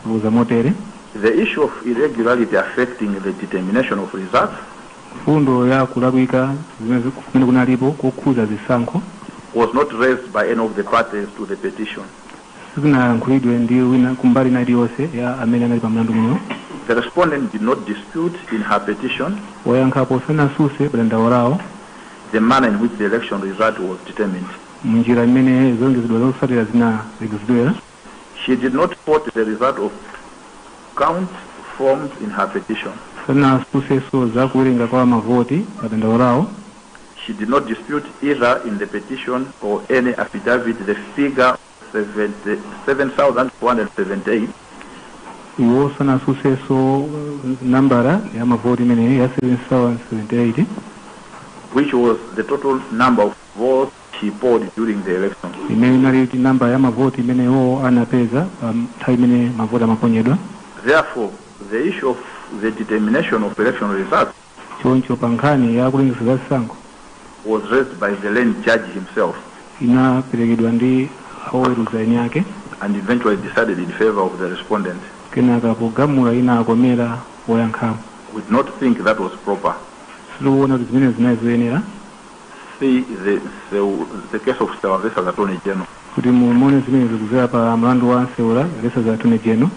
anafuza motere. The issue of irregularity affecting the determination of results fundo ya kulakwika zimene kumene kunalipo kukhuza zisankho was not raised by any of the parties to the petition. Sinayankhulidwe ndi wina kumbali na iliyonse ya amene anali pa mlandu muno. The respondent did not dispute in her petition woyankhapo sanasuse padandaulo lawo the manner in which the election result was determined. munjira imene zolengezedwa zotsatira zinalengezedwera. She did not quote the result of count formed in her petition. Sanasuseso za kuwerenga kwa mavoti padandaulo lawo. She did not dispute either in the petition or any affidavit the figure 7,478 iwo sanasuseso nambara ya mavoti imene ya 7,078 which was the total number of votes she polled during the election. imene inali namba ya mavoti imene iwo anapeza nthawi imene mavoti amaponyedwa. Therefore, the issue of the determination of election results choncho pa nkhani ya kulengeza zisankho was raised by the lane judge himself inaperekedwa ndi oweruza eni yake and eventually decided in favor of the respondent. kenaka pogamula inakomera woyankhapo. We did not think that was proper. Siluona kuti zimene zinazoyenera. See the case of Sewa versus Attorney General. Kuti muone zimene zikuzera pa mlandu wa Sewa versus Attorney General.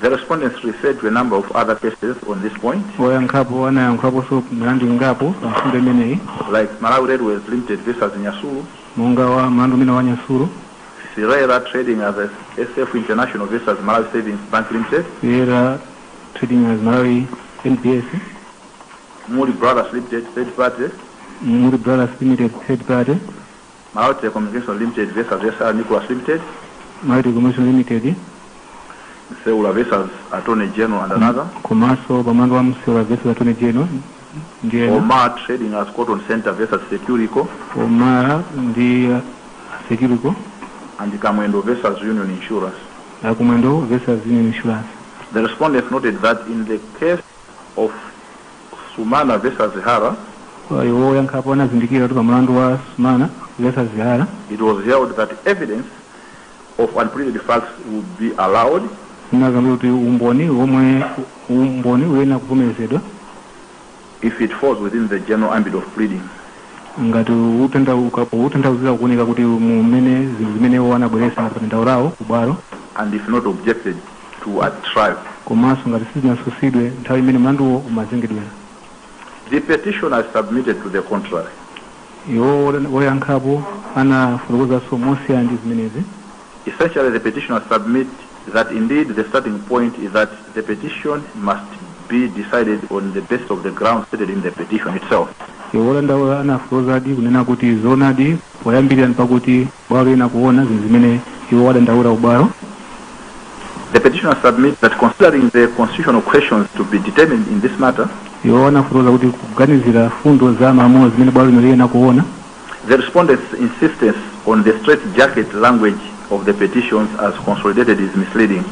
The respondents referred to a number of other cases on this point. Woyankhapo anayankhapo so mlandu ngapo pa mfundo imeneyi. Like Malawi Railways Limited versus Nyasuru. Monga wa mlandu mina wa Nyasuru. Sierra Trading as a SF International versus Malawi Savings Bank Limited. Sierra Trading as Malawi NPS. Muri Brothers Limited third party. Muri Brothers Limited third party. Malawi Telecommunications Limited versus SR Nicholas Limited. Malawi Telecommunications Limited. Seula versus Attorney General and another. Komaso pamando wa Seula versus Attorney General. Omar Trading as Cotton Center versus Securico. Omar ndi Securico. And Kamwendo versus Union Insurance. Kamwendo versus Union Insurance. The respondents noted that in the case of Sumana versus Zihara, it was held that evidence of unpleaded facts would be allowed if it falls within the general ambit of pleading. And if not objected to at trial. The petition is submitted to the contrary. Essentially, the petitioner submits that indeed the starting point is that the petition must be decided on the basis of the grounds stated in the petition itself. The petitioner submits that considering the constitutional questions to be determined in this matter, the respondent's insistence on the straitjacket language of the petitions as consolidated is misleading.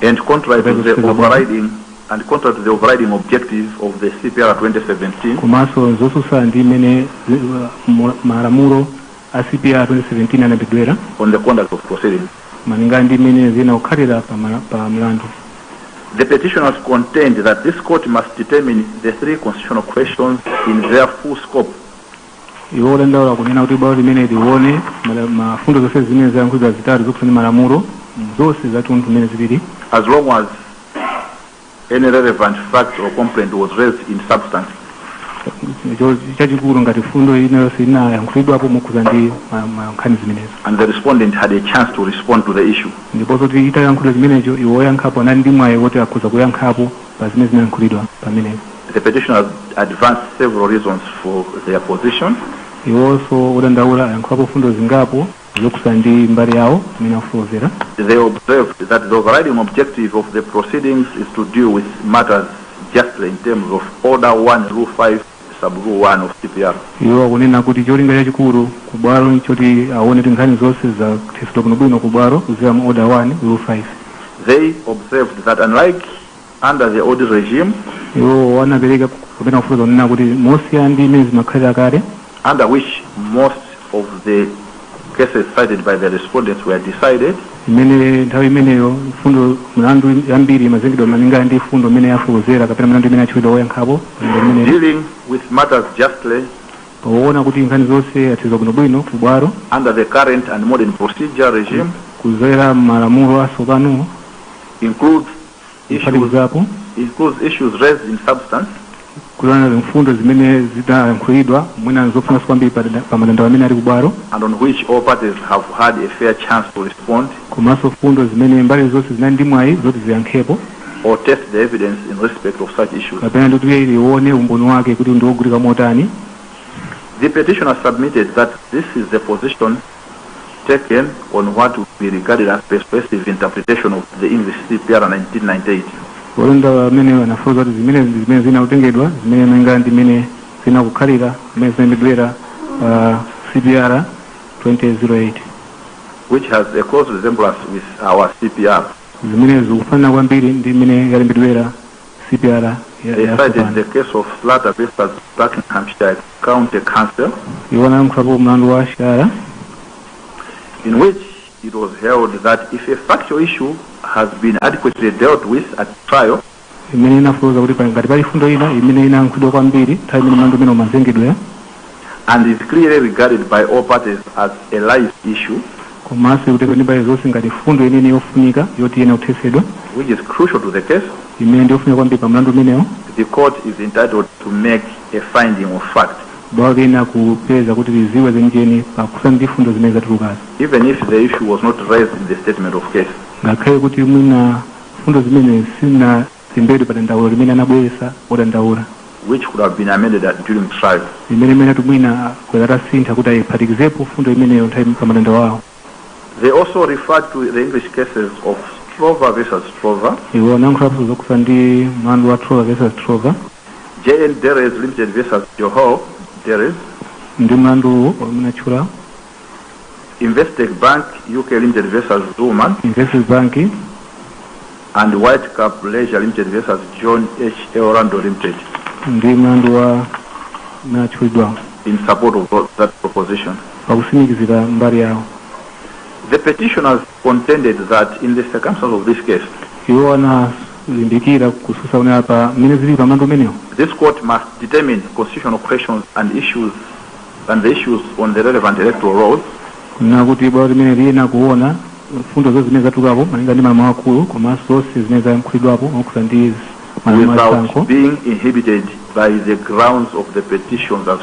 And contrary to the overriding objective of the CPR 2017, on the conduct of proceedings. The petitioners contend that this court must determine the three constitutional questions in their full scope. As long as any relevant fact or complaint was raised in substance. And the respondent had a chance to respond to the issue. The petitioners advanced several reasons for their position. They observed that the overriding objective of the proceedings is to deal with matters justly in terms of Order 1, Rule 5, Sub-Rule 1 of CPR. They observed that unlike under the old regime, iwo anapereka kapena kufuza kunena kuti mosiyana ndi imene zimakhalira kale, under which most of the cases cited by the respondents were decided, imene nthawi imeneyo mfundo milandu yambiri imazengedwa malingana ndi mfundo imene yafokozera kapena milandu imene yachitidwa woyankhapo dealing with matters justly poona kuti nkhani zonse athiza kuno bwino kubwaro under the current and modern procedure regime, kuzera malamulo asopano includes issues issues raised in substance, kulana mfundo zimene zidayankhulidwa mwina zofunanso kwambiri pa madandaulo amene ali kubwaro, and on which all parties have had a fair chance to respond komanso fundo zimene mbali zonse zinali ndi mwayi zoti ziyankhepo or test the evidence in respect of such issues. kapena ndi kuti lione umboni wake kuti ndiwogulika motani. The petitioner submitted that this is the position taken on what would be regarded as persuasive interpretation of the English CPR 1998. Olonda amene anafoza kuti zimene zinakutengedwa zimene malingana ndi zimene zinakukhalira zimene zinalembedwera CPR 2008, which has a close resemblance with our CPR. zimene zikufanana kwambiri ndi imene yalembedwera CPR They cited the case of Slater versus Buckinghamshire County Council, iwana mkhapo mlandu wa Shara, in which it was held that if a factual issue has been adequately dealt with at trial, imene inafoza kuti ngati pali fundo ina imene inayankhulidwa kwambiri nthawi imene mlandu umene umazengedwera and is clearly regarded by all parties as a live issue, komanso ikutekwa ndi mbali zonse ngati fundo inene yofunika yoti yena kuthetsedwa which is crucial to the case, imene ndiyofunika kwambiri pa mlandu umenewo, the court is entitled to make a finding of fact, bwalo lina kupeza kuti liziwe zenjeni pakusana ndi fundo zimene zatulukazi, even if the issue was not raised in the statement of case. ngakhale kuti mwina fundo zimene sizinalembedwe pa dandaulo limene anabweretsa odandaula, which could have been amended during trial. imene mwina kwezatasintha kuti ayiphatikizepo fundo imeneyo nthawi pa madandaulo awo. They also referred to the English cases of Strover versus Strover, iwo anayankhulapo zokusa ndi mlandu wa Strover versus Strover, JN Deres Limited versus Johor Deres, ndi mlandu umene atchula Investec Bank UK Limited versus Zuman, Investment Bank, and White Cap Leisure Limited versus John H. Orlando Limited, ndi mlandu wa umene atchulidwa in support of that proposition. pakusimikizira mbali yawo. The petitioners contended that in the circumstances of this case, iwo analimbikira kususa kunena pa mmene zili pa mlandu umenewo, this court must determine constitutional questions and the issues on the relevant electoral laws, kunena kuti bwalo limene liyena kuona fundo zonse zimene zatulukapo malinga ndi malamulo akulu komanso zonse zimene zayankhulidwapo okusa ndi malamulo without asankho, being inhibited by the grounds of the petitions as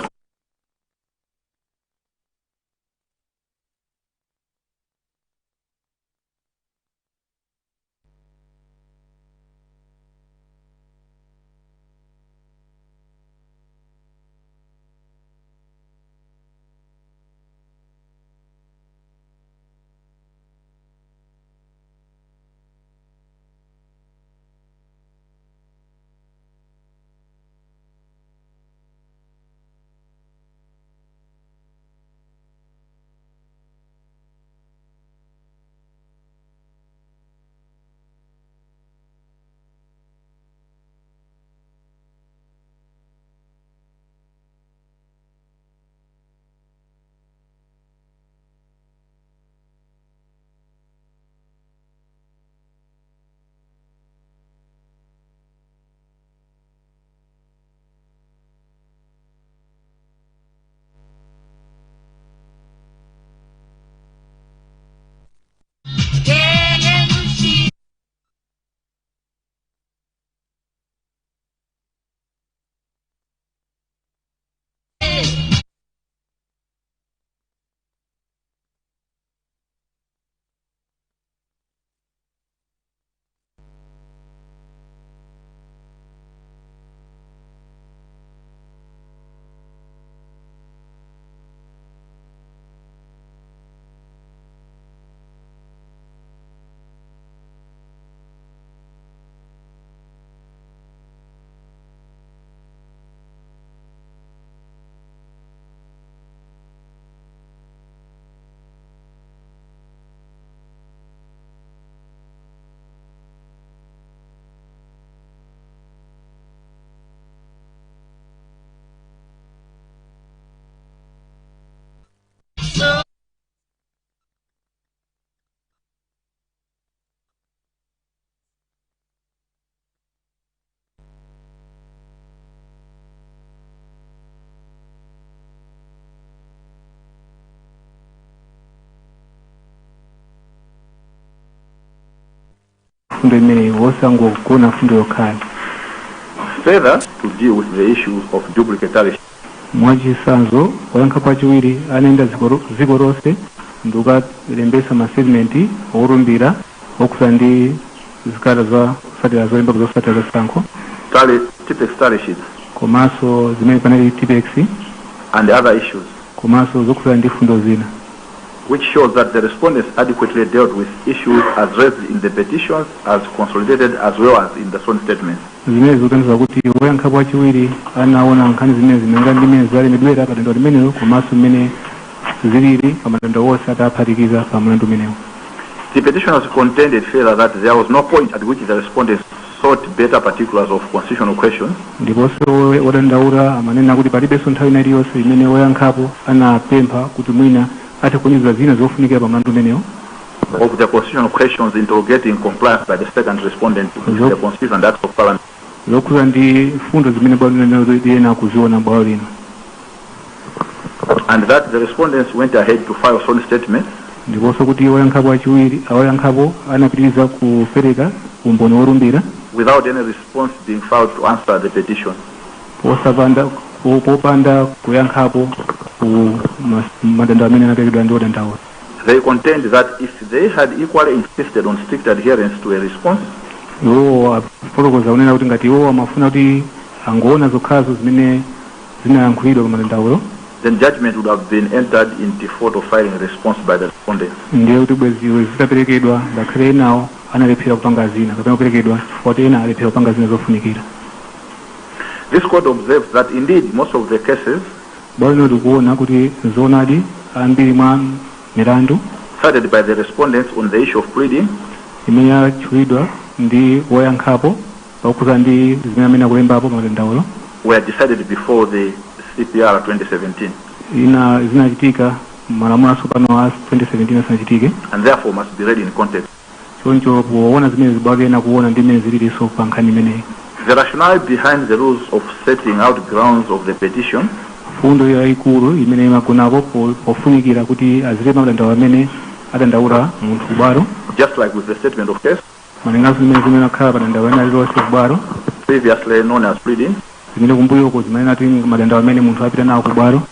fundo imeneyi osangogona fundo yokhayo. Further, to deal with the issue of duplicatarity. Mwachisanzo woyankha pachiwiri anaenda dziko lonse ndikulembetsa mastatement orumbira okhudzana ndi zikata za kutsatira zolemba zotsatira zasankho TPEX tally sheets komanso zimene panali TPEX and other issues, komanso zokhudzana ndi fundo zina, which shows that the respondents adequately dealt with issues as raised in the petitions as consolidated as well as in the sworn statements. zimene zikutanthauza kuti woyankha pachiwiri anaona nkhani zimene zimenga ndi zimene zalembedwera pa dandaulo limenelo komanso zimene zilili pa madandaulo onse ataphatikiza pa mlandu umenewo. The petitioners contended further that there was no point at which the respondents sought better particulars of constitutional questions. Ndiponso wodandaula amanena kuti palibenso nthawi ina iliyonse imene woyankhapo anapempha kuti mwina atakuonjeza zina zofunikira pa mlandu umenewo. Of the constitutional questions interrogating compliance by the second respondent with the Constitution and Acts of Parliament. Zokhuza ndi fundo zimene bwalo lina kuziona bwalo lino. And that the respondents went ahead to file sworn statements. Ndiponso kuti woyankhapo anapitiriza kupereka umboni worumbira without any response being filed to answer the petition. popanda kuyankhapo ku madandaulo amene anapekedwa ndi wodandaula. They contend that if they had equally insisted on strict adherence to a response, iwo afotokoza kunena kuti ngati iwo amafuna kuti angoona zokhazo zimene zinayankhulidwa pa madandaulo, then judgment would have been entered in default of filing a response by the respondents. ndiye kuti bweziwe zitaperekedwa ngakhale enawo analephera kupanga zina kapena kuperekedwa chifukwa kuti ena alephera kupanga zina zofunikira. This court observes that indeed most of the cases bwalo likuona kuti zoonadi ambiri mwa milandu cited by the respondents on the issue of pleading imene yatchulidwa ndi woyankhapo pakukhuza ndi zimene amene akulembapo madandaulo were decided before the CPR 2017. Zinachitika malamulo atsopano a 2017 asanachitike, and therefore must be read in context. choncho poona zimene zibwalo ena kuona ndi zimene zililinso pa nkhani imeneyi. The rationale behind the rules of setting out grounds of the petition fundo yayikulu imene imagonapo pofunikira kuti azilemba madandaulo amene adandaula munthu kubwalo, just like with the statement of case malinganso zimene akhala pa dandaulo ena lilonse kubwalo previously known as pleading, zimene kumbuyoko zimanena kuti madandaulo amene munthu apita nawo kubwalo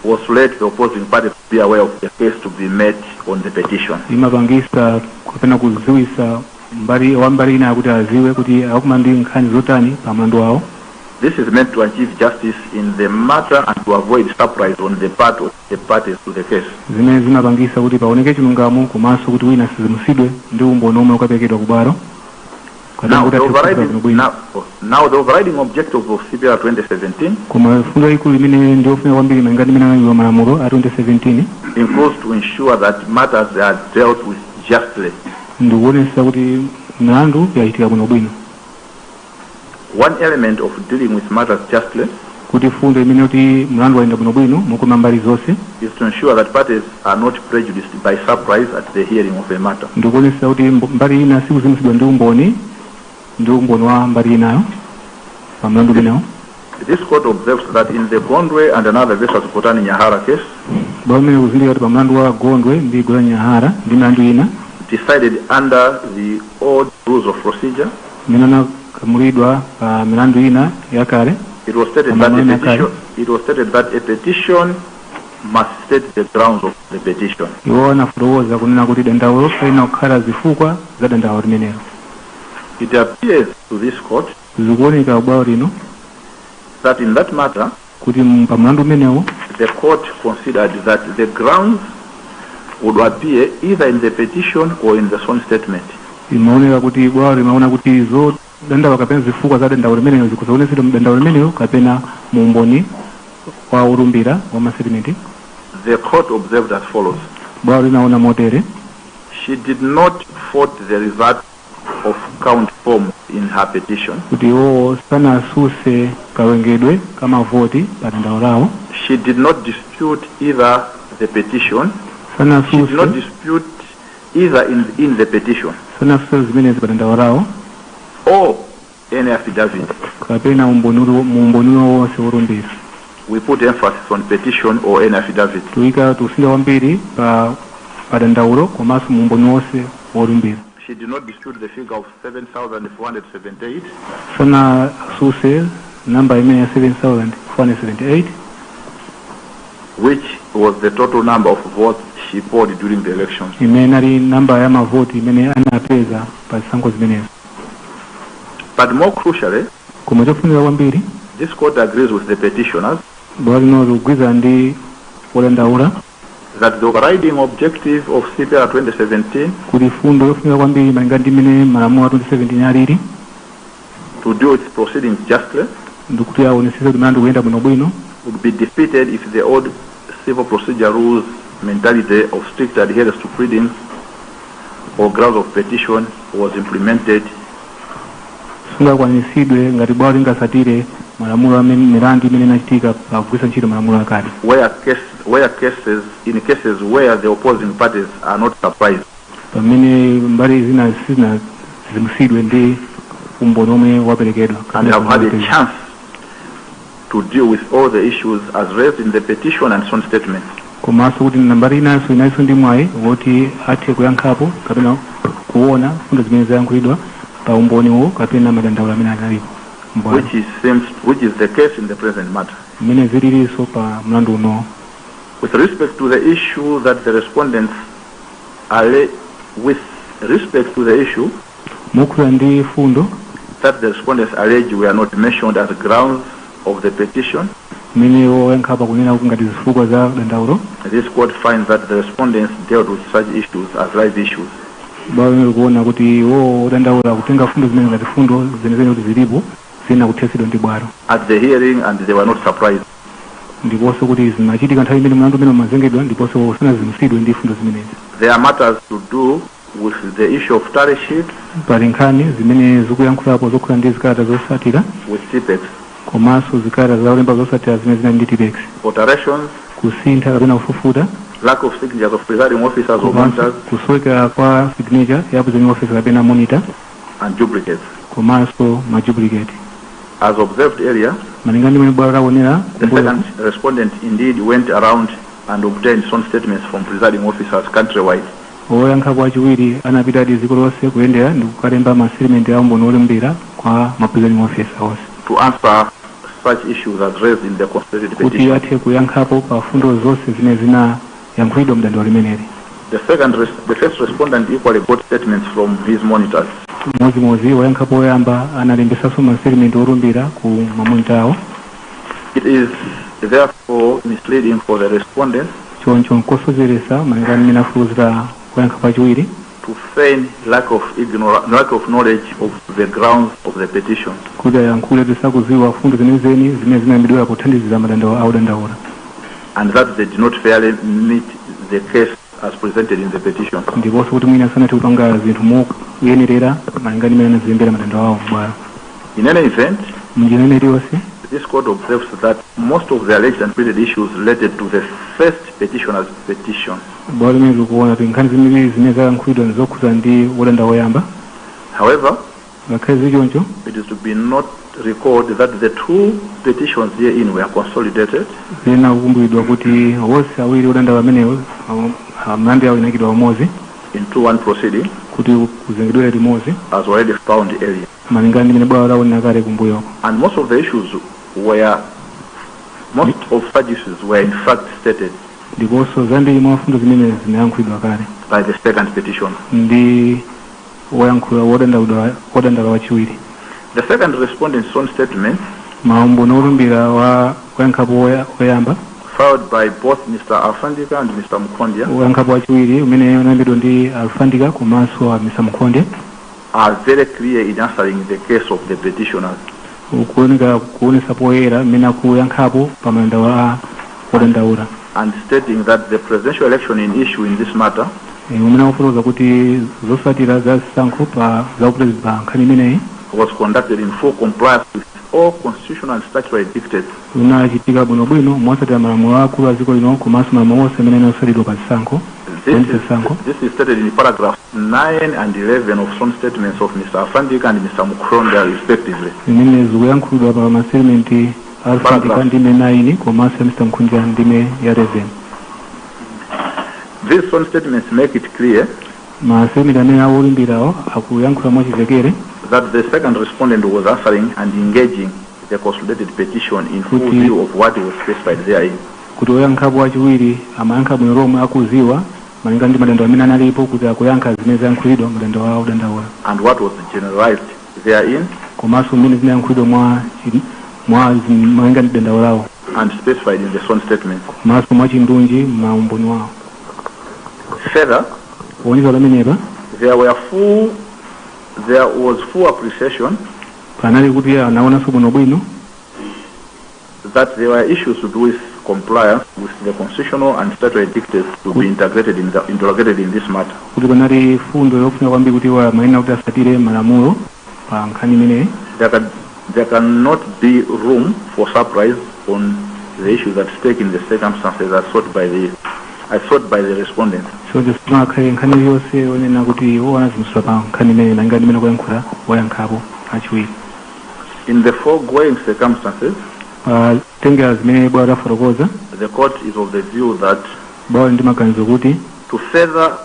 was to let the opposing party be aware of the case to be met on the petition. imapangisa kapena kuziwisa mbali ina kuti aziwe kuti akuma ndi nkhani zotani pa mlandu wawo. This is meant to achieve justice in the matter and to avoid surprise on the part of the parties to the case. zimene zimapangisa kuti paoneke chilungamo komanso kuti wina sizimusidwe ndi umboni omwe ukapekedwa kubwalo. Now the overriding objective of CPR 2017 koma fundo yayikulu imene ndiofuna kwambiri malinga ndi imene malamulo a 2017 includes to ensure that matters are dealt with justly. ndikuonesa kuti mlandu yachitika bwinobwino. One element of dealing with matters justly kuti fundo imene kuti mlandu wayenda bwinobwino mokoma mbali zonse is to ensure that parties are not prejudiced by surprise at the hearing of a matter. ndikuonesa kuti mbali ina sikuzimusidwa ndi umboni wa mbali inayo pa mlandu umenewo. This court observes that in the Gondwe and another versus Kotani Nyahara case, bwalo limene kuzindikira kuti pa mlandu wa Gondwe ndi Gola Nyahara ndi milandu ina decided under the old rules of procedure, imene anakamulidwa pa milandu ina yakale. it was stated that a petition must state the grounds of the petition. iwo anafotokoza kunena kuti dandaulo paina kukhala zifukwa za dandaulo limenelo. It appears to this court zikuoneka bwalo lino that in that matter, kuti pa mlandu umenewo the court considered that the grounds would appear either in the petition or in the sworn statement. imaoneka kuti bwalo limaona kuti zo dandaulo kapena zifukwa za dandaulo limenelo zikuzaonetsedwa mu dandaulo limenelo kapena mu umboni wa urumbira wa mastatement. The court observed as follows. bwalo linaona motere: she did not fault the result of count form in her petition. kuti iwo sanasuse kawengedwe kama voti pa dandaulo lawo. She did not dispute either the petition. She did not dispute either in the petition sanasuse zimenezi pa dandaulo lawo or any affidavit. kapena umboni wonse worumbira. We put emphasis on petition or any affidavit. tuika tusinda kwambiri pa dandaulo komanso mu umboni wonse worumbira. she did not dispute the figure of 7,478, sana suse namba imene ya 7,478 which was the total number of votes she polled during the elections. imene ali namba ya mavoti imene anapeza pa zisankho zimenezo. But more crucially, Koma chofunika kwambiri this court agrees with the petitioners bwalo lino likugwirizana ndi odandaula that the overriding objective of CPR 2017 kuti fundo lofunika kwambiri malinga ndi imene malamulo a 2017 alili to do its proceedings justly ndikuti aonesese kuti mlandu kuyenda bwinobwino would be defeated if the old civil procedure rules mentality of strict adherence to pleadings or grounds of petition was implemented, sungakwanisidwe ngati bwalo lingasatire malamulo amene milandu imene inachitika pakugwiritsa ntchito malamulo akale in cases where the opposing parties are not surprised pamene mbali zina zizimsidwe ndi umboni omwe waperekedwa and have had a chance to deal with all the issues as raised in the petition and sworn statement. komanso kuti nambali inanso ndi mwayi woti athe kuyankhapo kapena kuona fundo zimene zayankhulidwa pa umboniwo kapena madandaula amene analipo which is the case in the present matter. Imene zililinso pa mlandu uno. With respect to the issue that the respondents mukula ndi fundo that the respondents allege were not mentioned as grounds of the petition, imene woyankhapa kunena kuti ngati zifukwa za dandaulo, this court finds that the respondents dealt with such issues as live issues. bwalo kuona kuti wodandaula kutenga fundo zimene ngati fundo zenezene kuti zilipo zina kuthetsedwa ndi bwalo at the hearing, and they were not surprised. Ndiponso kuti zinachitika nthawi imene mlandu umene umazengedwa ndiponso sanazimsidwe ndi fundo zimenezi. There are matters to do with the issue of tally sheet, pali nkhani zimene zikuyankhulapo zokhala ndi zikalata zosatira with TPEX, komanso zikalata za ulemba zosatira zimene zina ndi TPEX, alterations, kusintha kapena kufufuta, lack of signatures of presiding officers or monitors, kusoweka kwa signature ya presiding officer kapena monitor, and duplicates. komanso maduplicate. As observed earlier, malingana ndi bwalo laonera the second respondent indeed went around and obtained some statements from presiding officers countrywide. Oyankhapo achiwiri anapita dziko lonse kuyendera ndi kukalemba masettlement a umboni olembera kwa ma presiding officers onse to answer such issues as raised in the constituted kuti petition. athe kuyankhapo pa fundo zonse zimene zinayankhulidwa mdandaula limeneli. The first respondent equally got statements from his monitors. Mozi wayankhapo oyamba analembesanso masettlement olumbira ku mamonita awo. It is therefore misleading for the respondent choncho nkosozeresa malingana ndi nafuza kuyankhapo achiwiri to feign lack of knowledge of the grounds of the petition, kuti ayankhule tisakuziwa fundo zenezeni zimene zinayambidwera pothandizira madandaula audandaula, and that they did not fairly meet the case as presented in the petition. ndiponso kuti mwina sanathe kupanga zinthu moyenerera malingana imene anazilembera madandaula awo m'bwalo. In any event, mnjira imene iliyonse this court observes that most of the alleged and pleaded issues related to the first petitioner's petition. bwalo limene likuona kuti nkhani zimene zayankhulidwa zokhuza ndi wodandaula woyamba. However, ngakhale zichoncho it is to be not recalled that the two petitions herein were consolidated zina kukumbukidwa kuti wonse awiri wodandaula amenewo mlandu yawo inayikidwa pamodzi into one proceeding, kuti kuzengedwera limodzi as already found earlier. malingana ndi imene bwalo laonera kale kumbuyoko. And most of such issues were in fact stated ndiponso zambiri mwa fundo zimene zinayankhulidwa kale by the second petition. ndi woyankhula wodandaula wachiwiri. The second respondent's own statement, maumboni olumbira wayankhapo oyamba filed by both Mr. Alfandika and Mr. Mkondia, woyankhapo wachiwiri umene unayambidwa ndi Alfandika komanso Mr. Mkondia, are very clear in answering the case of the petitioners. kuonesa poyera mmene akuyankhapo pa madandaula wodandaula, and stating that the presidential election in issue in this matter umene akufotokoza kuti zosatira za zisankho pa zaupurezidenti pa nkhani imeneyi was conducted in full compliance with all constitutional and statutory dictates. unachitika bwinobwino motsatira malamulo akulu a dziko lino komanso malamulo onse amene anasalidwa pa zisankho. This is stated in paragraphs 9 and 11 of some statements of Mr. Afandika and Mr. Mukronda respectively. zimene zikuyankhulidwa pa masettlement Alfandika ndime 9 komanso Mr. Mkondia ndime ya 11. These some statements make it clear masemera amene awolimbirawo akuyankhula mwachizekere that the second respondent was answering and engaging the consolidated petition in full view of what was specified therein. kuti oyankhapo achiwiri amayankha bwino lomwe akuziwa malinga ndi madandaulo amene analipo kuti akuyankha zimene zayankhulidwa madandaulo awo dandaula. And what was generalized therein. Komanso mmene zinayankhulidwa malinga ndi dandaula lawo. And specified in the sworn statement. Komanso mwachindunji maumboni wawo. Further, there was full appreciation that there were issues to do with compliance with the constitutional and statutory dictates to be interrogated in this matter. There cannot be room for surprise on the issues at stake in the circumstances as sought by the respondent. So the in the foregoing circumstances, the court is of the view that to further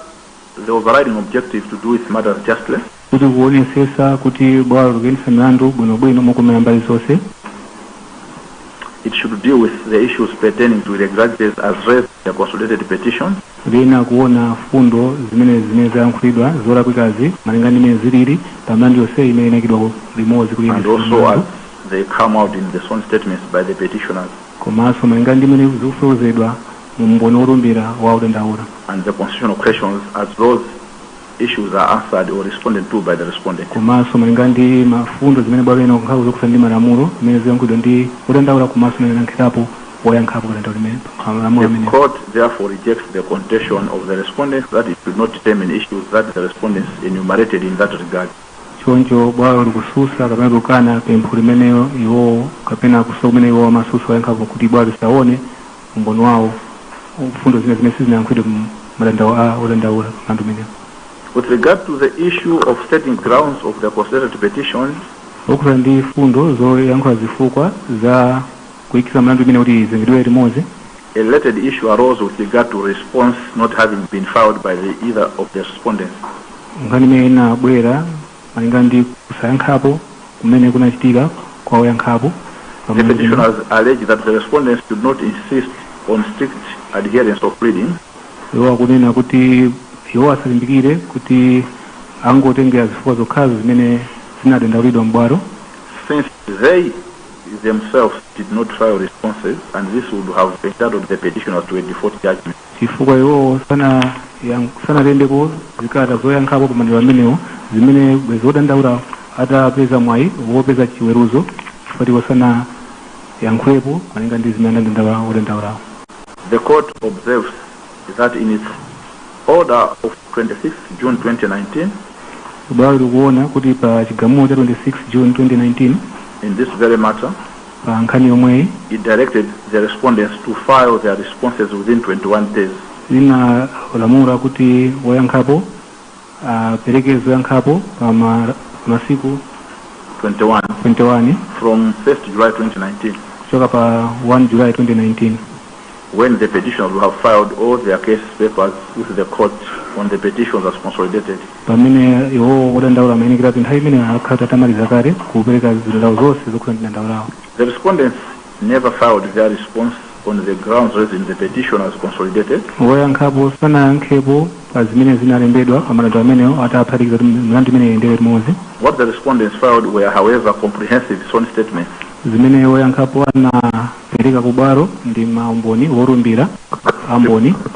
the overriding objective to do with matters justly, it should deal with the issues pertaining to irregularities as raised in the consolidated petition, and also as they come out in the sworn statements by the petitioners, and the constitutional questions as those issues are answered or responded to by the respondent. The court therefore rejects the contention of the respondents that it should not determine issues that the respondents enumerated in that regard. With regard to the issue of setting grounds of the consolidated petition, a related issue arose with regard to response not having been filed by either of the respondents. The petitioners allege that the respondents should not insist on strict adherence of pleading, since they themselves did not file responses, and this would have entitled the petitioners to a default judgment. The court observes that in its order of 26 June 2019, in this very matter, it directed the respondents to file their responses within 21 days. From 1st July 2019. 1 July 2019. When the petitioners will have filed all their case papers with the court on the petitions as consolidated. The respondents never filed their response on the grounds raised in the petition as consolidated. What the respondents filed were, however, comprehensive sworn statements.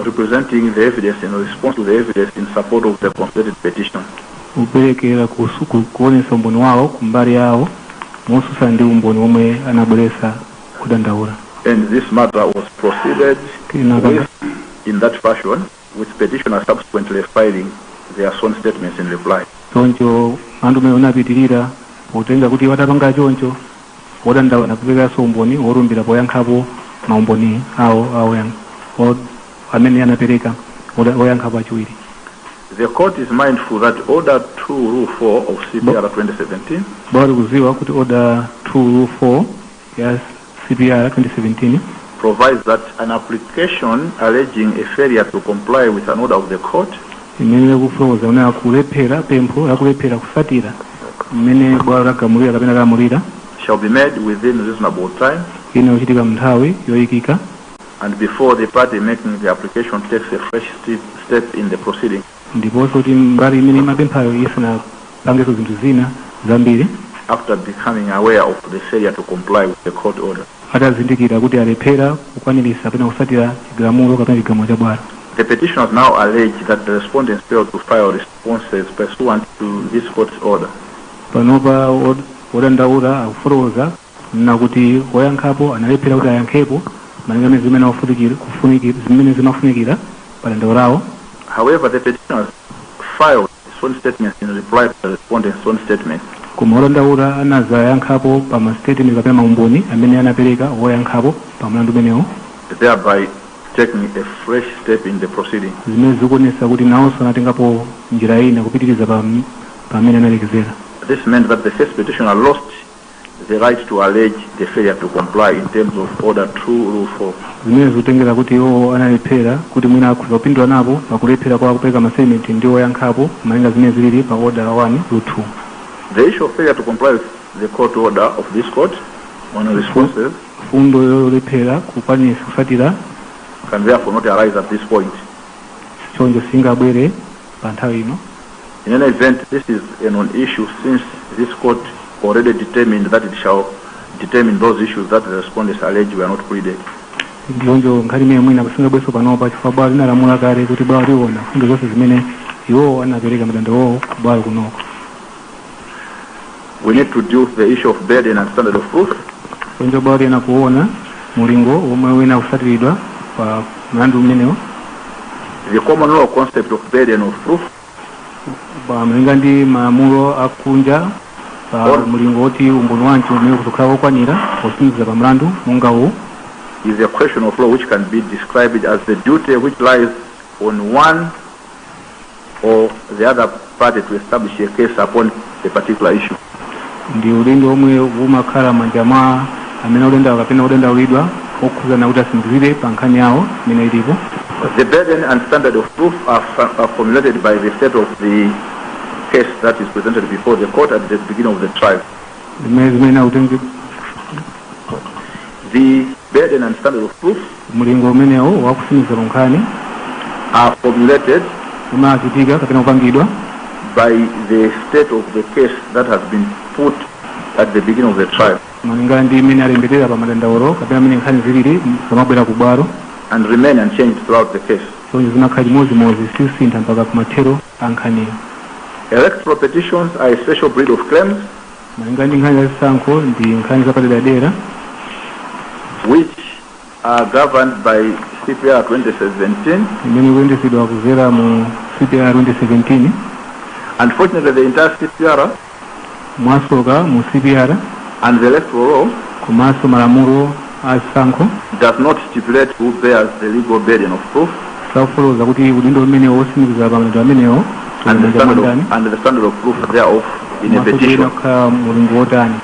Representing the evidence in response to the evidence in support of the consolidated petition. And this matter was proceeded with in that fashion, with petitioners subsequently filing their sworn statements in reply. The court is mindful that Order 2 Rule 4 of CPR 2017 provides that an application alleging a failure to comply with an order of the court imene kufotokoza una kulephera pempho lakulephera kusatira imene bwalo lagamulira kapena lamulira shall be made within reasonable time ine uchitika mnthawi yoyikika and before the party making the application takes a fresh step in the proceeding. ndiponso kuti mbali imene imapemphayo isanapangeso zinthu zina zambiri After becoming aware of the failure to comply with the court order. atazindikira kuti alephera kukwanirisa kapena kusatira chigamulo kapena chigamulo cha bwalo. The petitioners now allege that the respondents failed to file responses pursuant to this court's order. Panopa odandaula akufotokoza nakuti oyankhapo analephera kuti ayankhepo malingana zimene zimafunikira pa dandaula lawo. However, the petitioners filed sworn statements in reply to the respondents' sworn statement. Koma odandaula anazayankhapo pa mastatement kapena maumboni amene anapereka oyankhapo pa mlandu umenewo, thereby taking a fresh step in the proceeding. zimene zikuonesa kuti nawonso anatengapo njira ina kupitiriza pamene analekezera. This meant that the first petitioner lost the right to allege the failure to comply in terms of Order 2, Rule 4. Zimene zikutengera kuti iwo analephera kuti mwina akhoza kupindula napo pakulephera kwa kupereka mastatement ndi oyankhapo malinga zimene zilili pa Order 1, Rule 2. The issue of failure to comply with the court order of this court on responses fundo yolephera kukwanisa kusatira can therefore not arise at this point. chonjo singabwere pa nthawi ino. In any event, this is a non-issue since this court already determined that it shall determine those issues that the respondents allege were not pleaded. Chonjo nkhani imene mwina kusingabweso panopa chifukwa bwalo linalamula kale kuti bwalo liona fundo zonse zimene iwo anapereka madandaulo bwalo kunoko. We need to deal with the issue of burden and standard of proof. Chonjo bwalo lina kuona mulingo omwe wina kusatiridwa pa mlandu umenewo. The common law concept of burden of proof malinga ndi malamulo akunja pa mulingo oti umboni wancho umene kuzokhala wokwanira posimikiza pa mlandu monga uwu is a question of law which can be described as the duty which lies on one or the other party to establish a case upon a particular issue. Ndi udindo omwe umakhala manja mwa amene odandaula kapena odandaulidwa okhuzana kuti asimikizire pa nkhani yawo imene ilipo. The burden and standard of proof are formulated by the state of the case that is presented before the court at the beginning of the trial. The burden and standard of proof mulingo umenewo wakusimikiza nkhani are formulated umachitika kapena kupangidwa by the state of the case that has been put at the beginning of the trial. Malinga ndi imene alembetera pa madandaulo kapena imene nkhani zilili zamabwera ku bwalo and remain unchanged throughout the case. So zimakhala chimodzi sisintha mpaka kumathero a nkhaniyo. Electoral petitions are a special breed of claims malinga ndi nkhani zazisankho ndi nkhani zapaderadera which are governed by CPR 2017. imene ikuyendetsedwa kuzera mu CPR 2017. Unfortunately, the entire CPR mwasoka mu CPR and the electoral law komanso malamulo azisankho does not stipulate who bears the legal burden of proof sakufotokoza kuti udindo umene wosimikiza pa madandaulo amenewo and the standard of proof thereof in a petition. mulingo wotani.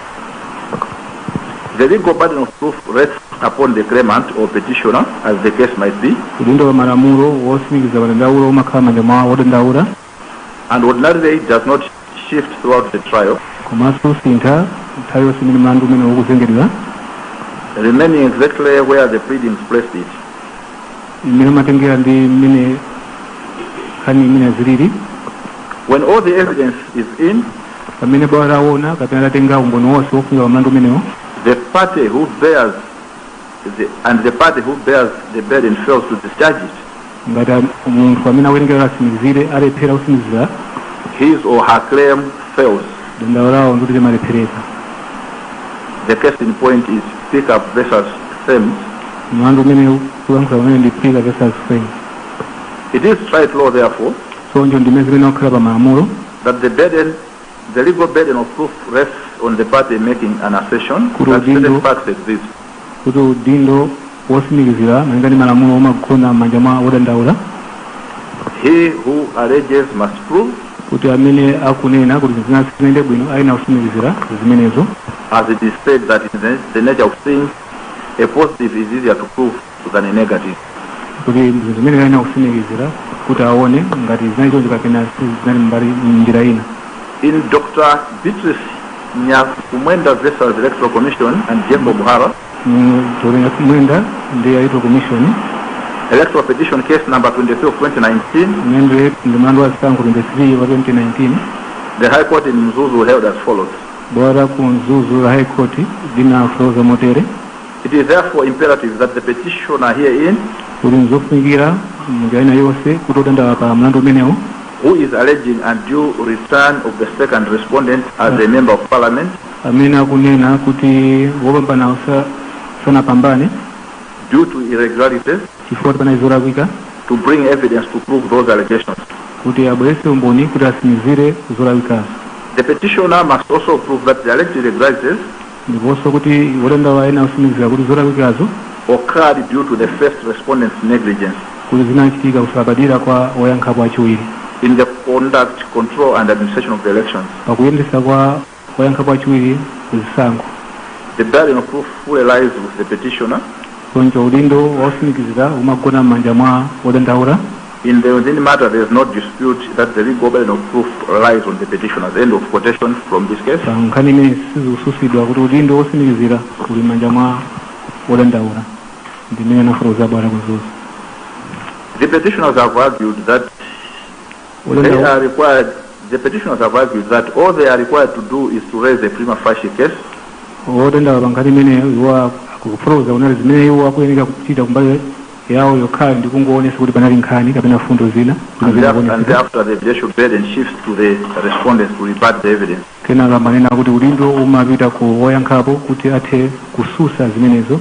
The legal burden of proof rests upon the claimant or petitioner, as the case might be, udindo wa malamulo wosimikiza pa madandaulo umakhala manja mwa wodandaula and ordinarily it does not shift throughout the trial, komanso sintha nthawi yonse imene mlandu umene ukuzengedwa, remaining exactly where the pleadings placed it. imene matengera ndi imene nkhani imene zilili. When all the evidence is in, pamene bwalo laona kapena latenga umboni wonse wofunika pa mlandu umenewo, the party who bears the burden fails to discharge it, ngati munthu amene akuwerengera asimikizire alephera kusimikizira, his or her claim fails. dandaulo lawo ndikuti limalephereka. The case in point is Pickup versus Thames. mlandu umene kulankhula pamene ndi Pickup versus Thames. It is straight law, therefore, so njo ndimene zimene wakhala pa malamulo that the legal burden of proof rests on the party making an assertion Kuro that certain dindo. facts exist. kuti udindo wosimikizira malinga ndi malamulo umagona manja mwa wodandaula. He who alleges must prove, kuti amene akunena kuti zinaende bwino aina kusimikizira zimenezo, as it is said that in the nature of things, a positive is easier to prove than a negative. kuti zimene aina kusimikizira kuti aone ngati zinali kapena zinali mbali njira ina. In Dr. Beatrice Nyakumwenda versus Electoral Commission and Jacob Buhara, Dr. Nyakumwenda ndi Electoral Commission, electoral petition case number 23 of 2019, membre mlandu wa sangu 23 wa 2019, the High Court in Mzuzu held as follows. Bora ku Mzuzu High Court dina froza motere. It is therefore imperative that the petitioner herein, ulinzofungira mjaina yose kutodanda pa mlandu menewo, who is alleging undue return of the second respondent as a member of parliament, amena kunena kuti wopambana sana pambane due to irregularities, chifukwa pana zolakwika, to bring evidence to prove those allegations. kuti abwerese umboni kuti asimizire zolakwikazo. The petitioner must also prove that the alleged irregularities ndiponso kuti wotenda waena usimizira kuti zolakwikazo occurred due to the first respondent's negligence kuti zinachitika kusabadira kwa woyankhapo achiwiri in the conduct, control and administration of the elections. pakuyendesa kwa woyankhapo achiwiri kuzisankho. The burden of proof fully lies with the petitioner. Soncho udindo wasimikizira umagona m'manja mwa wodandaula. In the matter, there is no dispute that the legal burden of proof lies on the petitioners. End of quotation from this case. Nkhani imene sizikususidwa kuti udindo wosimikizira uli m'manja mwa wodandaula. Ndimene anafotokoza bwana kuzuzu. The petitioners have argued that the petitioners have argued that all they are required to do is to raise a prima facie case. Wodandaula nkhani imene wa kufotokoza unali zimene iwo akuyenera kuchita kumbali yawo yokhayo ndi kungoonesa kuti panali nkhani kapena fundo zina. And thereafter the evidential burden shifts to the respondents to rebut the evidence. Kenaka manena kuti udindo umapita ku woyankhapo kuti athe kususa zimenezo.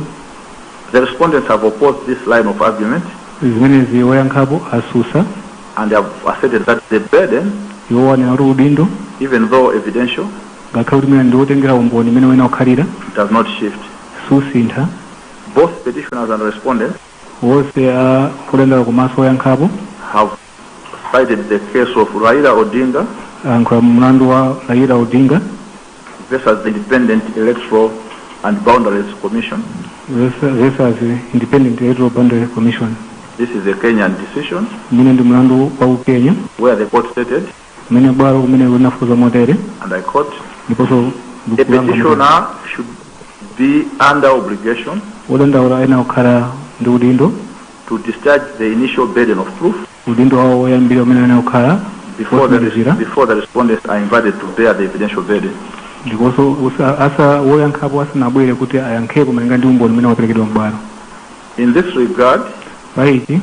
The respondents have opposed this line of argument. Zimenezi woyankhapo asusa. And they have asserted that the burden, iwo wanena kuti udindo, even though evidential, ngakhale kuti mene ndiwotengera umboni mene wena ukhalira, does not shift. Susintha. Both petitioners and respondents wose kulenga kumaso woyankhapo have cited the case of Raila Odinga ankha mlandu wa Raila Odinga versus the Independent Electoral and Boundaries Commission versus Independent Electoral Boundaries Commission. This is a Kenyan decision mene ndi mlandu wa Kenya where the court stated, mene bwalo kumene unafuza motere, and I quote, ndiponso the petitioner should be under obligation wodandaula ena okhala ndi udindo to discharge the initial burden of proof udindo wawo woyambira umene ena okhala before the respondents are invited to bear the evidential burden. Ndiponso asa woyankhapo asanabwere kuti ayankhepo malinga ndi umboni umene waperekedwa m'bwalo. In this regard, paichi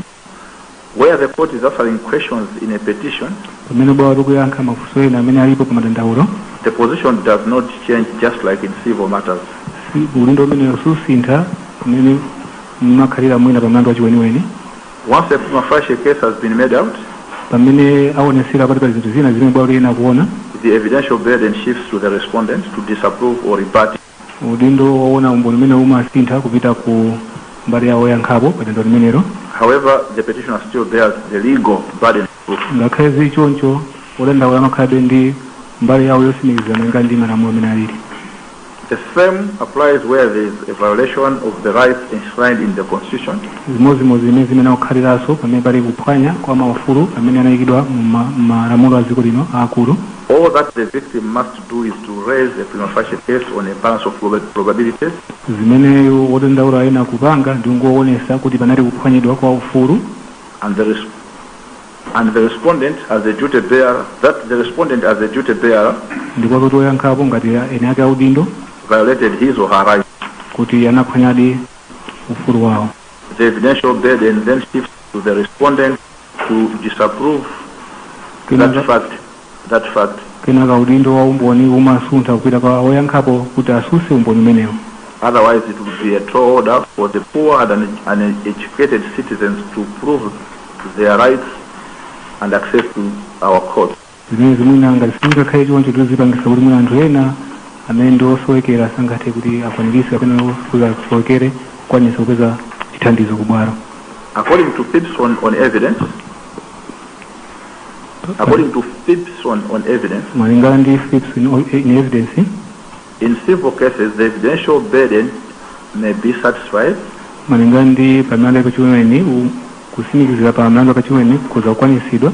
where the court is answering questions in a petition, pamene bwalo likuyankha mafunso ena amene alipo pa madandaulo, the position does not change just like in civil matters. udindo umene susintha umene mmakhalira mwina pa mlandu wachiweniweni. Once a prima facie case has been made out, pamene aonesera pati pa zinthu zina zimene bwalo lina kuona, the evidential burden shifts to the respondent to disapprove or rebut. udindo woona umboni umene umasintha kupita ku mbali ya woyankhapo pa dando limenelo. However, the petitioner still bears the legal burden of proof. ngakhale zili choncho wodandaula amakhalabe ndi mbali yawo yosimikiza malinga ndi malamulo amene alili. The same applies where there is a violation of the rights enshrined in the Constitution. Zimozimozi zimene akukhaliranso pamene pali kuphwanya kwa maufulu amene anayikidwa mu malamulo a dziko lino aakulu. All that the victim must do is to raise a prima facie case on a balance of probabilities. Zimene wodandaula ena kupanga ndi ngoonesa kuti panali kuphwanyidwa kwa ufulu. And the respondent as a duty bearer, ndipo kuti woyankhapo ngati ene ake audindo violated his or her rights, kuti anaphwanyadi ufulu wawo. The evidential burden then shifts to the respondent to disapprove that fact. Kenaka udindo wa umboni umasuntha kupita kwa woyankhapo kuti asuse umboni umenewo. Otherwise it would be a tall order for the poor and uneducated citizens to prove their rights and access to our court. Zimene zimwina ngati singakhale choncho tozipangisa kuti mwina anthu ena amene ndi osowekera sangathe kuti akwanirise kapena osowekere kukwanisa kupeza chithandizo ku bwalo. According to Phipson on evidence, malingana ndi Phipson in evidence, in civil cases the evidential burden may be satisfied malingana ndi pamene pachiweniweni kusimikizira pa mlandu akachimwene kuza kukwanisidwa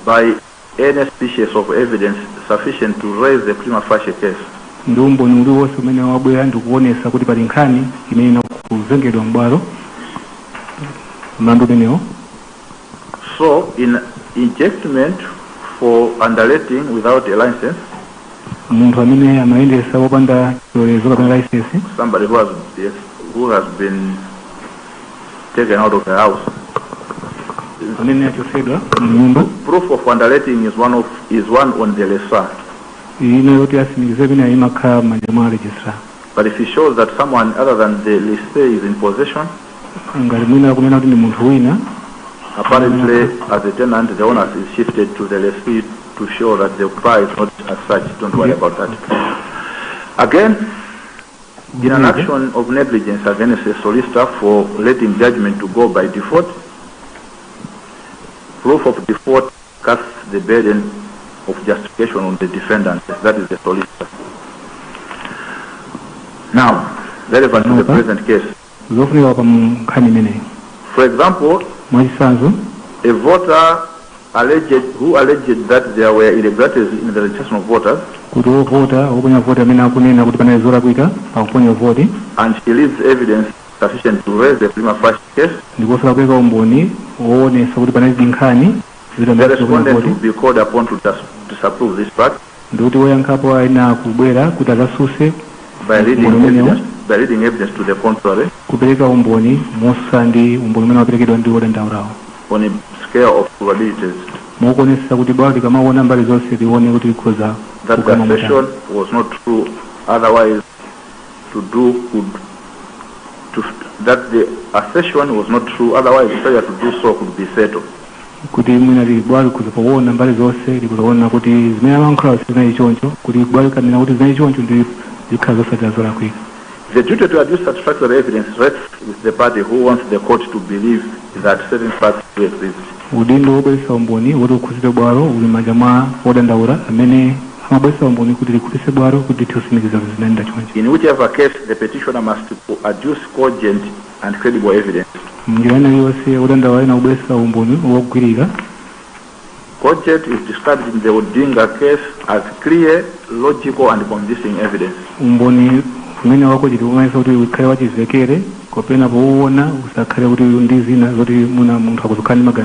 by any species of evidence sufficient to raise the prima facie case. ndi umboni uliwonse umene wabwera ndi kuonesa kuti pali nkhani imene inakuzengedwa m'bwalo mlandu umenewo. So in injectment for underletting without a license, munthu amene amayendesa wopanda chilolezo kapena license, somebody who has been taken out of the house, amene achosedwa mnyumba, proof of underletting is one on the lessor. ino yoti asimikize pene imakhala m'manja mwa registrar. But if he shows that someone other than the lessee is in possession, ngati mwina kunena kuti ndi munthu wina, apparently as a tenant the onus is shifted to the lessee to show that the price not as such. Don't worry about that. Again, in an action of negligence against a solicitor for letting judgment to go by default, proof of default casts the burden of justification on the defendant, that is the solicitor. Now, relevant to the present case. For example, a voter who alleged that there were irregularities in the registration of voters, and she leaves evidence sufficient to raise the prima facie case, the respondent will be called upon to disapprove this fact by reading evidence to the contrary on a scale of probabilities. That the assertion was not true, otherwise that the assertion was not true, otherwise the failure to do so could be settled. The duty to adduce satisfactory evidence rests with the party who wants the court to believe that certain facts do exist. In whichever case, the petitioner must adduce cogent and credible evidence. Cogent is described in the Odinga case as clear, logical, and convincing evidence. kumene wako chiti umaisa kuti ukhale wachizekere kopena poona usakhale kuti uyu ndi zina zoti muna munthu akuzokhala ndi maganizo